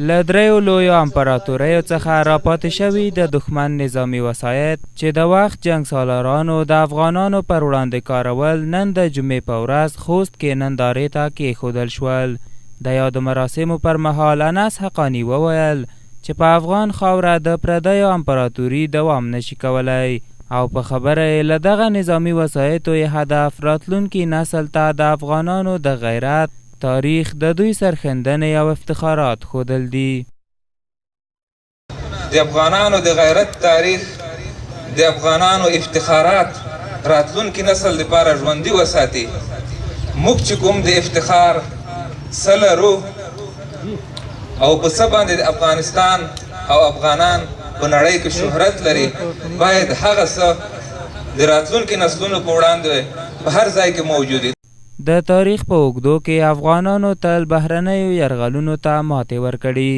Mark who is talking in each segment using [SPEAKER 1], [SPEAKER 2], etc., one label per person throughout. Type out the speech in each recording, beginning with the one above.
[SPEAKER 1] له دریو لویو امپراتوریو څخه راپاتې شوي د دښمن نظامي وسایط چې د وخت جنګ سالارانو د افغانانو پر وړاندې کارول نن د جمعې په ورځ خوست کې نندارې ته کېښودل شول. د یادو مراسمو پر مهال انس حقاني وویل چې په افغان خاوره د پردیو امپراتوري دوام نشي کولی او په خبره یې له دغه نظامي وسایطو یې هدف راتلونکي نسل ته د افغانانو د غیرت، تاریخ، د دوی سرښندنې او افتخارات ښودل دي.
[SPEAKER 2] د افغانانو د غیرت تاریخ، د افغانانو افتخارات راتلونکي نسل لپاره ژوندي وساتي. موږ چې کوم د افتخار څه لرو او په څه باندې د افغانستان او افغانان په نړۍ کې شهرت لري، باید هغه څه د راتلونکي نسلونو په وړاندې په هر ځای کې موجود وي.
[SPEAKER 1] د تاریخ په اوږدو کې افغانانو تل بهرنیو یرغلونو ته ماتې ورکړي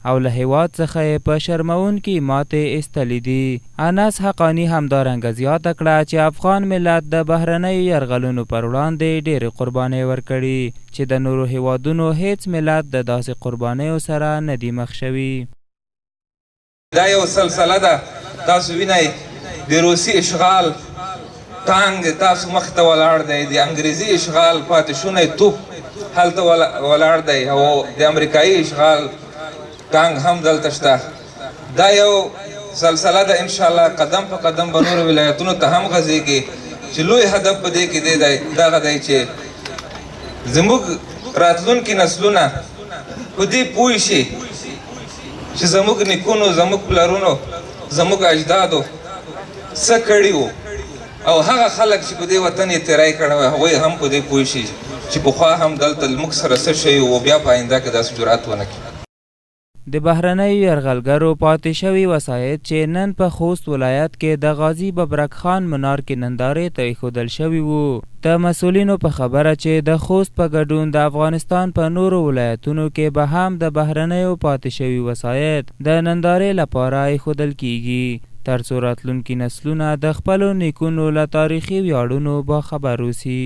[SPEAKER 1] او له هیواد څخه یې په شرمونکي ماتې ایستلي دي. انس حقاني همدارنګه زیاته کړه چې افغان ملت د بهرنیو یرغلونو پر وړاندې ډېرې قربانۍ ورکړي چې د نورو هیوادونو هیڅ ملت د داسې قربانیو سره نه دی مخ شوي.
[SPEAKER 2] دا یو سلسله ده. تاسو وینئ د روسي اشغال ټانګ تاسو مخ ته ولاړ دی، د انګریزي اشغال پاتې شونی توپ هلته ولاړ دی او د امریکایي اشغال ټانګ هم دلته شته. دا یو سلسله ده. انشاءالله قدم په قدم به نورو ولایتونو ته هم غځېږي چې لوی هدف په دې کې دغه دی چې زموږ راتلونکي نسلونه په دې پوه شي چې زموږ نیکونو، زموږ پلرونو، زموږ اجدادو څه کړي وو او هغه خلک چې په دې وطن یې تیری کړی وی هغوی هم په دې پوه شي چې پخوا هم دلته موږ سره څه شوي وو، بیا په آینده کې داسې جرأت ونه کړي.
[SPEAKER 1] د بهرنیو یرغلګرو پاتې شوي وسایط چې نن په خوست ولایت کې د غازي ببرک خان منار کې نندارې ته ایښودل شوي وو. د مسؤلینو په خبره چې د خوست په ګډون د افغانستان په نورو ولایتونو کې به هم د بهرنیو پاتې شوي وسایط د نندارې لپاره ایښودل کیږي تر څو راتلونکي نسلونه د خپلو نیکونو له تاریخي ویاړونو باخبر اوسي.